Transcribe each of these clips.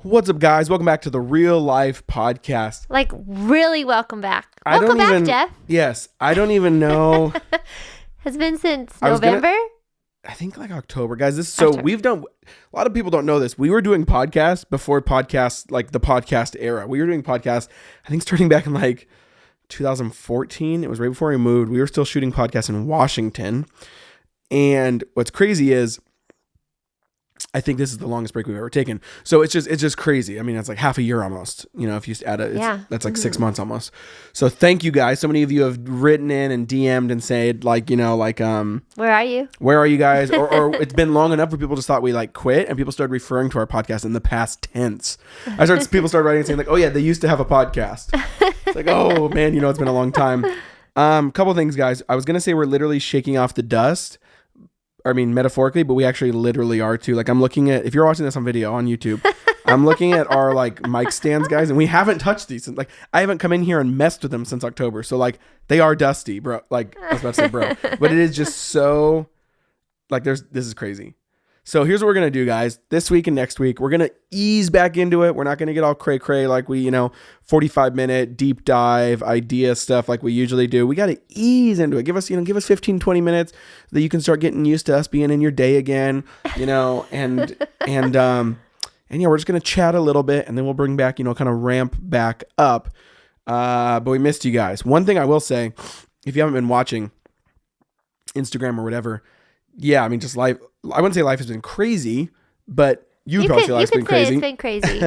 What's up, guys? Welcome back to the Real Life Podcast. Like, really welcome back. Welcome back, Jeff. Yes. I don't even know. Has been since November? I think like October. Guys, we've done, a lot of people don't know this. We were doing podcasts before podcasts, like the podcast era. We were doing podcasts, I think starting back in like 2014. It was right before we moved. We were still shooting podcasts in Washington. And what's crazy is, I think this is the longest break we've ever taken. So it's just crazy. I mean, it's like half a year almost, you know, if you add it, that's like 6 months almost. So thank you guys. So many of you have written in and DM'd and said like, you know, like, where are you? Where are you guys? Or it's been long enough where people just thought we like quit, and people started referring to our podcast in the past tense. People started writing and saying like, oh yeah, they used to have a podcast. It's like, oh man, you know, it's been a long time. Couple of things, guys. I was going to say we're literally shaking off the dust. I mean, metaphorically, but we actually literally are too. Like, I'm looking at, if you're watching this on video on YouTube, I'm looking at our like mic stands, guys, and we haven't touched these. Like, I haven't come in here and messed with them since October. So like, they are dusty, bro. Like, I was about to say bro, but it is just so like, this is crazy. So here's what we're going to do, guys. This week and next week, we're going to ease back into it. We're not going to get all cray like we, 45-minute deep dive idea stuff like we usually do. We got to ease into it. Give us 15, 20 minutes so that you can start getting used to us being in your day again, and yeah, we're just going to chat a little bit, and then we'll bring back, kind of ramp back up. But we missed you guys. One thing I will say, if you haven't been watching Instagram or whatever, yeah, I mean, just life. I wouldn't say life has been crazy, but you probably say life's been crazy. It's been crazy.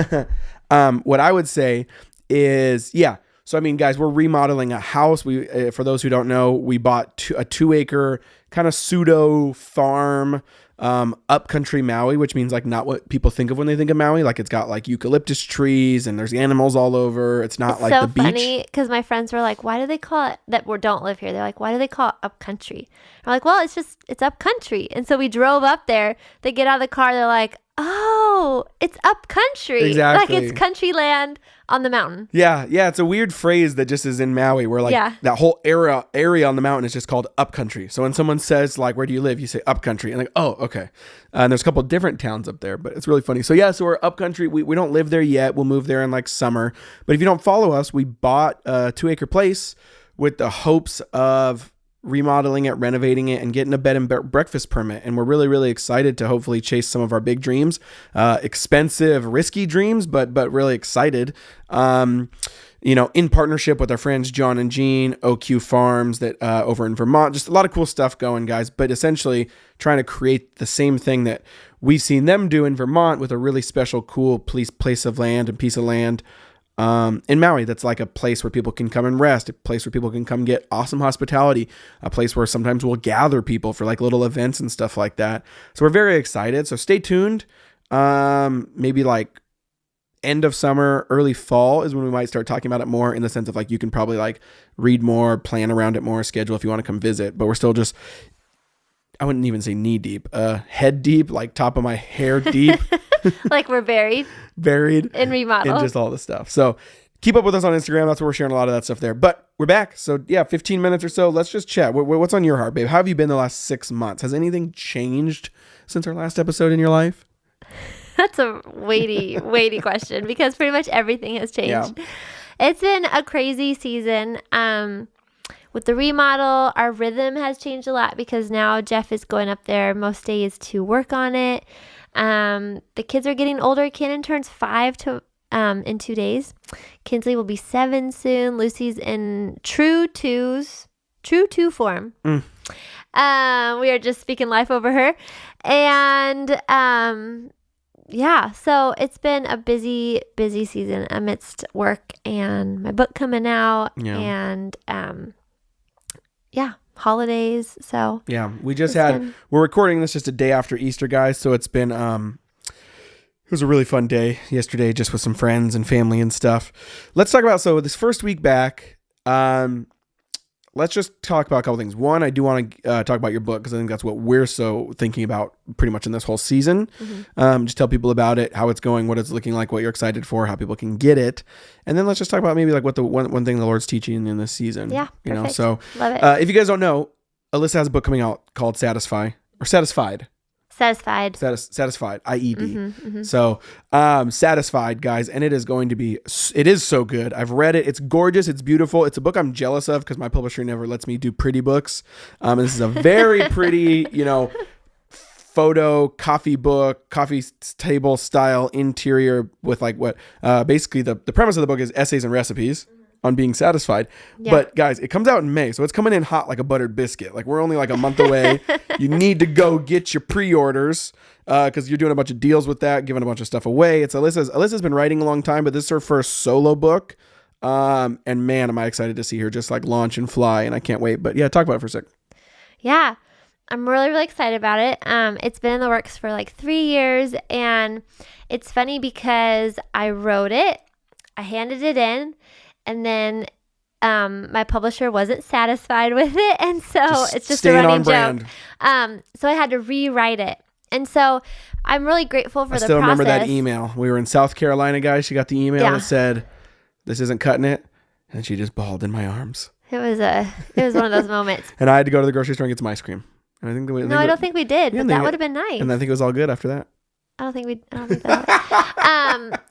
What I would say is, yeah. So, I mean, guys, we're remodeling a house. We, for those who don't know, we bought a 2-acre kind of pseudo farm, upcountry Maui, which means like not what people think of when they think of Maui. Like, it's got like eucalyptus trees and there's animals all over. It's not like the beach. It's so funny because my friends were like, why do they call it that we don't live here? They're like, why do they call it upcountry? I'm like, well, it's upcountry. And so we drove up there. They get out of the car. They're like, oh, it's upcountry. Exactly. Like it's country land on the mountain. Yeah. It's a weird phrase that just is in Maui where like that whole area on the mountain is just called upcountry. So when someone says like, where do you live? You say upcountry, and like, oh, okay. And there's a couple of different towns up there, but it's really funny. So yeah, so we're upcountry. We don't live there yet. We'll move there in like summer. But if you don't follow us, we bought a 2-acre place with the hopes of remodeling it, renovating it, and getting a bed and breakfast permit. And we're really, really excited to hopefully chase some of our big dreams, expensive, risky dreams, but really excited. In partnership with our friends John and Jean, OQ Farms, that over in Vermont. Just a lot of cool stuff going, guys. But essentially trying to create the same thing that we've seen them do in Vermont with a really special, cool piece of land and piece of land in Maui. That's like a place where people can come and rest, a place where people can come get awesome hospitality, a place where sometimes we'll gather people for like little events and stuff like that. So we're very excited. So stay tuned. Maybe like end of summer, early fall is when we might start talking about it more, in the sense of like, you can probably like read more, plan around it more, schedule if you want to come visit. But we're still just, I wouldn't even say knee deep, head deep, like top of my hair deep. Like we're buried in remodel and just all the stuff. So keep up with us on Instagram. That's where we're sharing a lot of that stuff there. But we're back. So yeah, 15 minutes or so. Let's just chat. What's on your heart, babe? How have you been the last 6 months? Has anything changed since our last episode in your life? That's a weighty question, because pretty much everything has changed. Yeah. It's been a crazy season. With the remodel, our rhythm has changed a lot, because now Jeff is going up there most days to work on it. The kids are getting older. Cannon turns 5 in 2 days. Kinsley will be 7 soon. Lucy's in true two form. We are just speaking life over her. And yeah, so it's been a busy season amidst work and my book coming out and holidays. So yeah, we're recording this just a day after Easter, guys. So it's been it was a really fun day yesterday, just with some friends and family and stuff. Let's talk about, so this first week back, let's just talk about a couple things. One, I do want to talk about your book, because I think that's what we're so thinking about pretty much in this whole season. Mm-hmm. Just tell people about it, how it's going, what it's looking like, what you're excited for, how people can get it. And then let's just talk about maybe like what the one thing the Lord's teaching in this season. Yeah, perfect. So love it. If you guys don't know, Alyssa has a book coming out called Satisfied. Satisfied. Satisfied, IED. So, Satisfied, guys, and it is so good. I've read it. It's gorgeous. It's beautiful. It's a book I'm jealous of because my publisher never lets me do pretty books. This is a very pretty, photo coffee table style interior with basically the premise of the book is essays and recipes on being satisfied. Yeah. But guys, it comes out in May, so it's coming in hot like a buttered biscuit. Like we're only like a month away. You need to go get your pre-orders because you're doing a bunch of deals with that, giving a bunch of stuff away. It's Alyssa's been writing a long time, but this is her first solo book. And man, am I excited to see her just like launch and fly, and I can't wait. But yeah, talk about it for a sec. Yeah, I'm really, really excited about it. It's been in the works for like 3 years, and it's funny because I wrote it, I handed it in, and then my publisher wasn't satisfied with it, and so it's just a running joke. So I had to rewrite it, and so I'm really grateful for the process. I still remember that email. We were in South Carolina, guys. She got the email that said, "This isn't cutting it," and she just bawled in my arms. It was one of those moments. And I had to go to the grocery store and get some ice cream. And I don't think we did, but that would have been nice. And I think it was all good after that. I don't think that.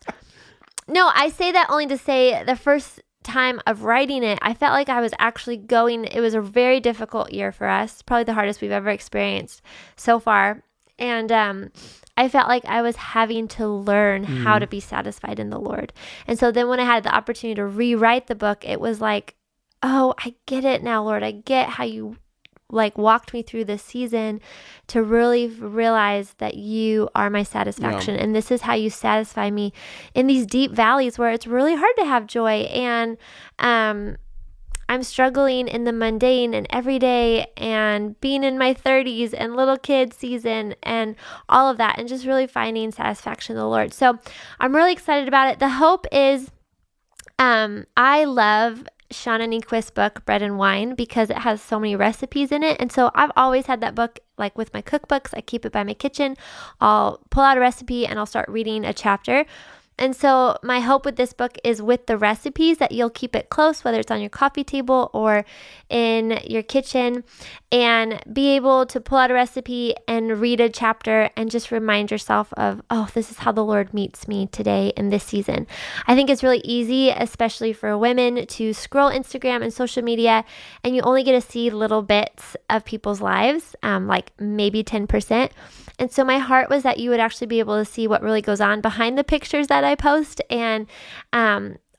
No, I say that only to say the first time of writing it, I felt like I was actually it was a very difficult year for us, probably the hardest we've ever experienced so far. And I felt like I was having to learn how to be satisfied in the Lord. And so then when I had the opportunity to rewrite the book, it was like, oh, I get it now, Lord. I get how you walked me through this season to really realize that you are my satisfaction. Yeah. And this is how you satisfy me in these deep valleys where it's really hard to have joy. And I'm struggling in the mundane and everyday and being in my 30s and little kid season and all of that, and just really finding satisfaction in the Lord. So I'm really excited about it. The hope is, I love Shauna Nyquist's book, Bread and Wine, because it has so many recipes in it. And so I've always had that book, like with my cookbooks. I keep it by my kitchen. I'll pull out a recipe and I'll start reading a chapter. And so my hope with this book is with the recipes that you'll keep it close, whether it's on your coffee table or in your kitchen, and be able to pull out a recipe and read a chapter and just remind yourself of, oh, this is how the Lord meets me today in this season. I think it's really easy, especially for women, to scroll Instagram and social media, and you only get to see little bits of people's lives, like maybe 10%. And so my heart was that you would actually be able to see what really goes on behind the pictures that I post, and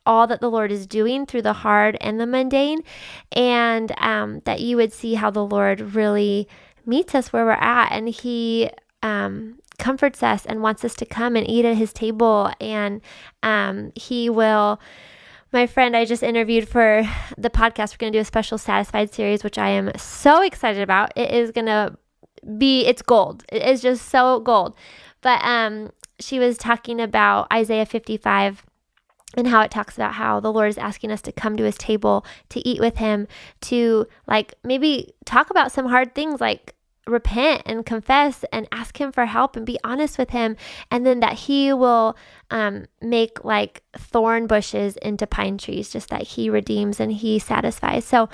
all that the Lord is doing through the hard and the mundane, and that you would see how the Lord really meets us where we're at, and He comforts us and wants us to come and eat at His table, and He will. My friend I just interviewed for the podcast, we're going to do a special Satisfied series, which I am so excited about. It is going to it's gold. It is just so gold. But she was talking about Isaiah 55 and how it talks about how the Lord is asking us to come to His table, to eat with Him, to maybe talk about some hard things, like repent and confess and ask Him for help and be honest with Him, and then that He will make thorn bushes into pine trees, just that He redeems and He satisfies. So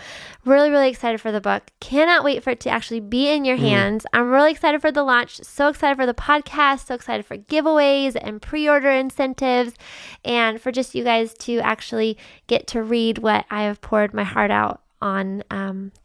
really, really excited for the book. Cannot wait for it to actually be in your hands. I'm really excited for the launch, so excited for the podcast, so excited for giveaways and pre-order incentives, and for just you guys to actually get to read what I have poured my heart out on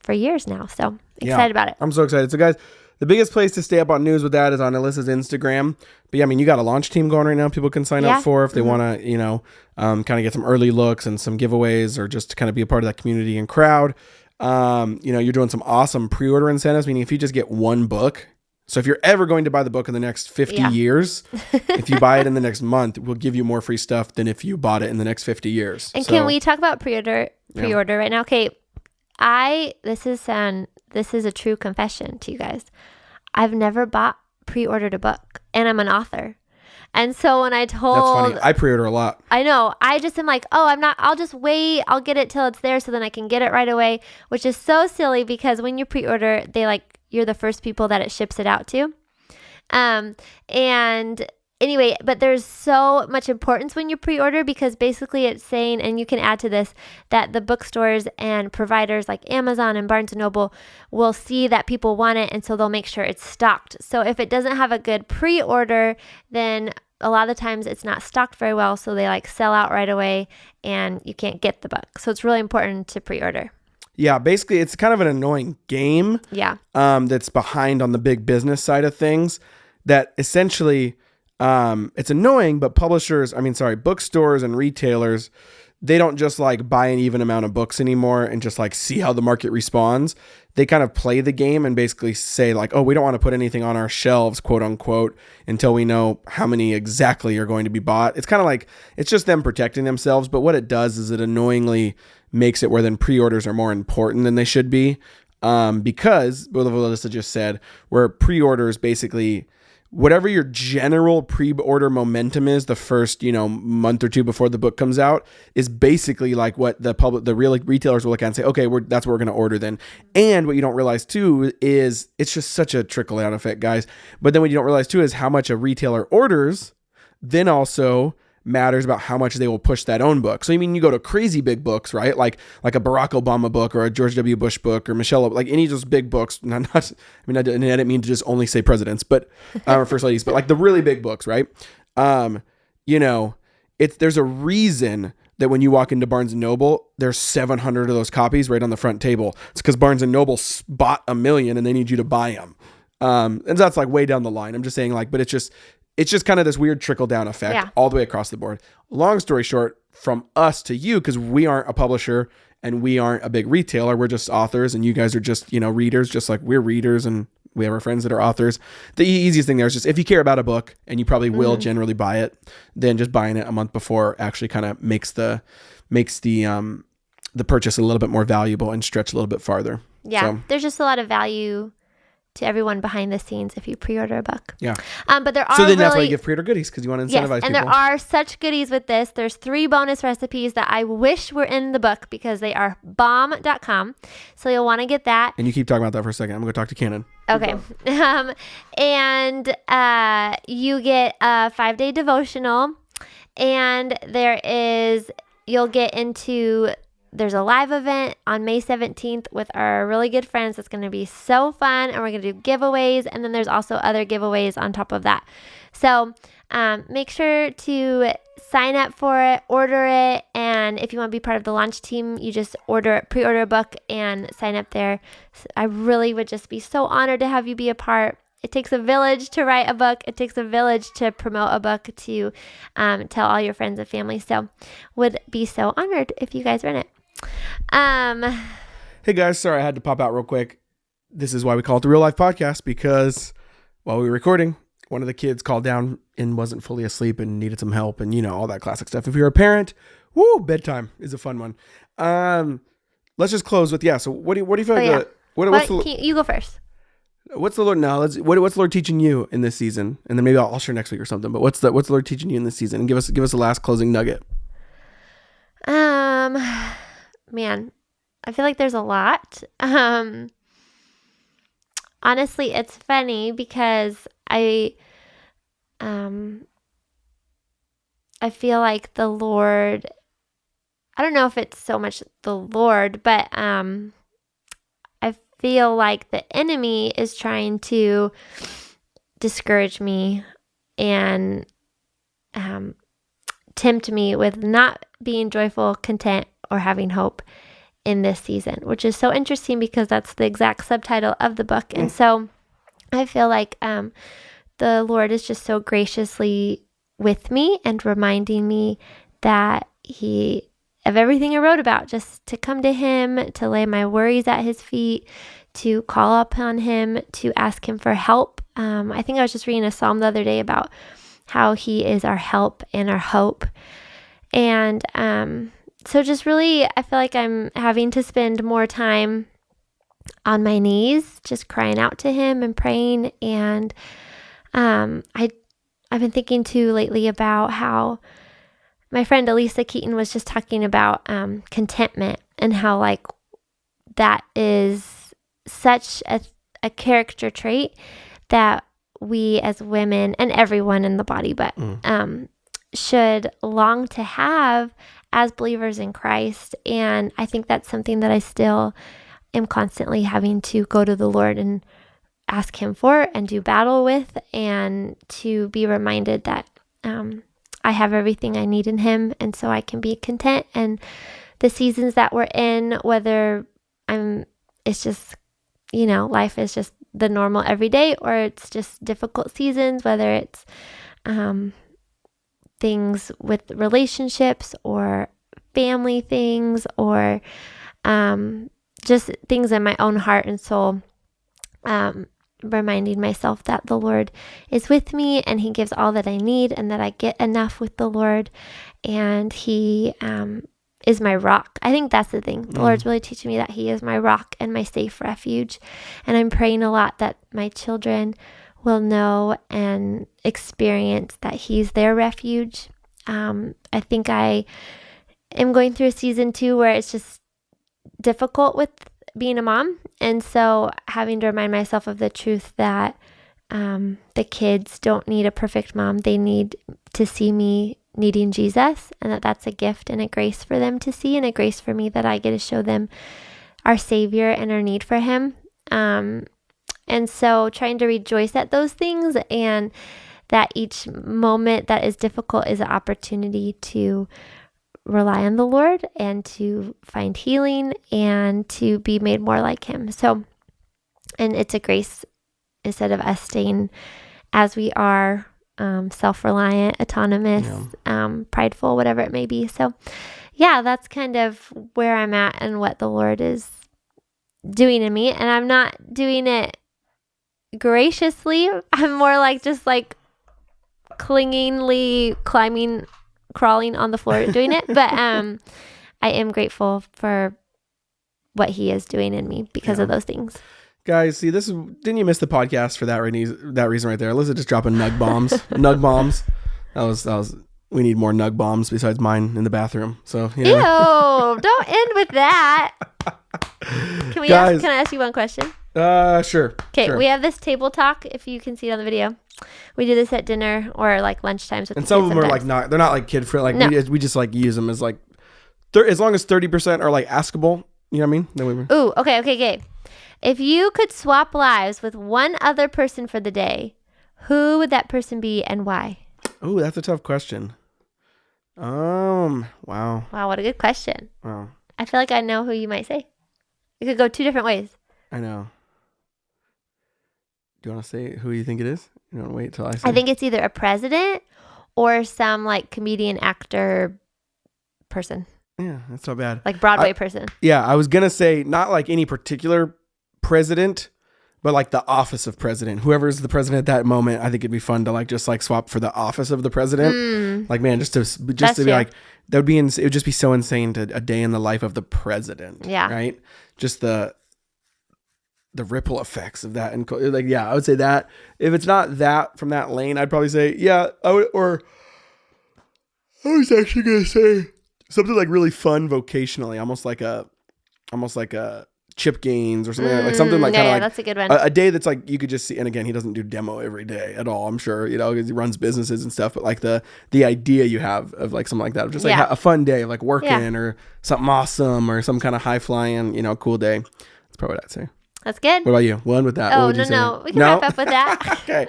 for years now. So excited about it. I'm so excited. So guys, the biggest place to stay up on news with that is on Alyssa's Instagram. But yeah, I mean, you got a launch team going right now. People can sign up for if they want to, kind of get some early looks and some giveaways, or just to kind of be a part of that community and crowd. You're doing some awesome pre-order incentives, meaning if you just get one book. So if you're ever going to buy the book in the next 50 years, if you buy it in the next month, we'll give you more free stuff than if you bought it in the next 50 years. And can we talk about pre-order right now? Okay. This is a true confession to you guys. I've never pre-ordered a book, and I'm an author. And so when I told... That's funny. I pre-order a lot. I know. I just am like, I'll just wait. I'll get it till it's there so then I can get it right away, which is so silly because when you pre-order, you're the first people that it ships it out to. And anyway, but there's so much importance when you pre-order, because basically it's saying, and you can add to this, that the bookstores and providers like Amazon and Barnes & Noble will see that people want it, and so they'll make sure it's stocked. So if it doesn't have a good pre-order, then a lot of the times it's not stocked very well, so they like sell out right away and you can't get the book. So it's really important to pre-order. Yeah, basically it's kind of an annoying game. Yeah. That's behind on the big business side of things, that essentially it's annoying, but bookstores and retailers, they don't just like buy an even amount of books anymore and just like see how the market responds. They kind of play the game and basically say like, oh, we don't want to put anything on our shelves, quote unquote, until we know how many exactly are going to be bought. It's kind of like, it's just them protecting themselves. But what it does is it annoyingly makes it where then pre-orders are more important than they should be. Because what Alyssa just said, where pre-orders basically, whatever your general pre-order momentum is the first, month or two before the book comes out, is basically like what the real retailers will look at and say, okay, that's what we're going to order then. And what you don't realize too is it's just such a trickle down effect, guys. But then what you don't realize too is how much a retailer orders then also matters about how much they will push that own book. So you go to crazy big books, right? Like a Barack Obama book or a George W. Bush book or Michelle, like any of those big books. I didn't mean to just only say presidents, but or first ladies, but like the really big books, right? There's a reason that when you walk into Barnes & Noble, there's 700 of those copies right on the front table. It's because Barnes & Noble bought 1 million and they need you to buy them. And that's like way down the line. I'm just saying but it's just kind of this weird trickle down effect all the way across the board. Long story short, from us to you, because we aren't a publisher and we aren't a big retailer, we're just authors, and you guys are just, readers, just like we're readers and we have our friends that are authors. The easiest thing there is just, if you care about a book, and you probably will generally buy it, then just buying it a month before actually kind of makes the purchase a little bit more valuable and stretch a little bit farther. Yeah. So, there's just a lot of value to everyone behind the scenes if you pre-order a book. Yeah. But there are that's why you give pre-order goodies, because you want to incentivize people. And there are such goodies with this. There's 3 bonus recipes that I wish were in the book because they are bomb.com. So you'll want to get that. And you keep talking about that for a second. I'm going to talk to Cannon. Okay. And you get a 5-day devotional, and there's a live event on May 17th with our really good friends. It's going to be so fun, and we're going to do giveaways, and then there's also other giveaways on top of that. So make sure to sign up for it, order it, and if you want to be part of the launch team, you just pre-order a book and sign up there. So I really would just be so honored to have you be a part. It takes a village to write a book. It takes a village to promote a book, to tell all your friends and family. So would be so honored if you guys read it. Hey guys, sorry I had to pop out real quick. This is why we call it the Real Life Podcast, because while we were recording, one of the kids called down and wasn't fully asleep and needed some help, and all that classic stuff. If you're a parent, bedtime is a fun one. Let's just close with so what do you feel like you go first. What's the Lord what's the Lord teaching you in this season? And then maybe I'll share next week or something, but what's the Lord teaching you in this season? And give us a last closing nugget. Man, I feel like there's a lot. Honestly, it's funny because I feel like the Lord, I don't know if it's so much the Lord, but I feel like the enemy is trying to discourage me and tempt me with not being joyful, content, or having hope in this season, which is so interesting because that's the exact subtitle of the book. And so I feel like the Lord is just so graciously with me and reminding me that of everything I wrote about, just to come to him, to lay my worries at his feet, to call upon him, to ask him for help. I think I was just reading a psalm the other day about how he is our help and our hope. And so just really, I feel like I'm having to spend more time on my knees, just crying out to him and praying. And I've been thinking too lately about how my friend Elisa Keaton was just talking about contentment, and how like that is such a character trait that we as women and everyone in the body, but should long to have as believers in Christ. And I think that's something that I still am constantly having to go to the Lord and ask him for and do battle with, and to be reminded that I have everything I need in him, and so I can be content. And the seasons that we're in, whether it's just, life is just the normal everyday, or it's just difficult seasons, whether it's things with relationships or family things, or just things in my own heart and soul, reminding myself that the Lord is with me and he gives all that I need, and that I get enough with the Lord, and he is my rock. I think that's the thing. The Lord's really teaching me that he is my rock and my safe refuge. And I'm praying a lot that my children will know and experience that he's their refuge. I think I am going through a season too where it's just difficult with being a mom. And so having to remind myself of the truth that the kids don't need a perfect mom. They need to see me needing Jesus, and that's a gift and a grace for them to see, and a grace for me that I get to show them our Savior and our need for him. And so trying to rejoice at those things, and that each moment that is difficult is an opportunity to rely on the Lord and to find healing and to be made more like him. So, and it's a grace instead of us staying as we are, self-reliant, autonomous, prideful, whatever it may be. So yeah, that's kind of where I'm at and what the Lord is doing in me. And I'm not doing it graciously. I'm more like just like crawling on the floor doing it. But I am grateful for what he is doing in me because of those things. Guys, see, didn't you miss the podcast for that reason right there? Alyssa just dropping nug bombs. Nug bombs. That was. We need more nug bombs besides mine in the bathroom. So Ew! Don't end with that. Can I ask you one question? Sure. Okay, sure. We have this table talk. If you can see it on the video, we do this at dinner or like lunch times. And some of them are like they're not like kid friendly. Like no. we just like use them as like, as long as 30% are like askable. You know what I mean? Then Ooh, okay. If you could swap lives with one other person for the day, who would that person be and why? Oh, that's a tough question. Wow. Wow, what a good question. Wow. I feel like I know who you might say. It could go two different ways. I know. Do you want to say who you think it is? You want to wait till I say? I think it's either a president or some like comedian, actor person. Yeah, that's not bad. Like Broadway person. Yeah, I was going to say not like any particular president, but like the office of president. Whoever's the president at that moment, I think it'd be fun to like just like swap for the office of the president. Like, man, just to be like, that would be, it would just be so insane to a day in the life of the president. Yeah. Right? Just the ripple effects of that. And like, yeah, I would say that. If it's not that from that lane, I'd probably say, yeah, I was actually going to say something like really fun vocationally, almost like a Chip Gaines or something like something like kind of like that's a good one. A day that's like you could just see. And again, he doesn't do demo every day at all. I'm sure, because he runs businesses and stuff. But like the idea you have of like something like that, of just like a fun day of like working or something awesome or some kind of high flying, cool day. That's probably what I'd say. That's good. What about you? One with that. Oh, no. We can wrap up with that. Okay.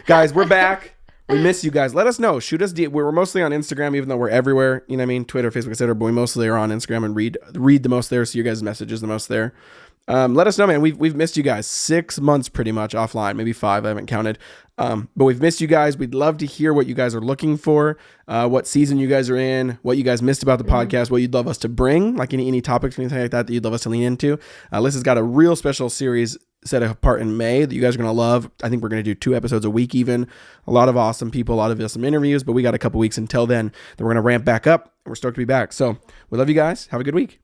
Guys, we're back. We miss you guys. Let us know. Shoot us. We're mostly on Instagram, even though we're everywhere. You know what I mean? Twitter, Facebook, etc. But we mostly are on Instagram and read the most there. See your guys' messages the most there. Let us know, man. We've missed you guys 6 months pretty much offline, maybe 5. I haven't counted. But we've missed you guys. We'd love to hear what you guys are looking for, what season you guys are in, what you guys missed about the podcast, what you'd love us to bring, like any topics or anything like that you'd love us to lean into. Alyssa's got a real special series set apart in May that you guys are going to love. I think we're going to do 2 episodes a week even. A lot of awesome people, a lot of awesome interviews, but we got a couple weeks until then. Then we're going to ramp back up, and we're stoked to be back. So we love you guys. Have a good week.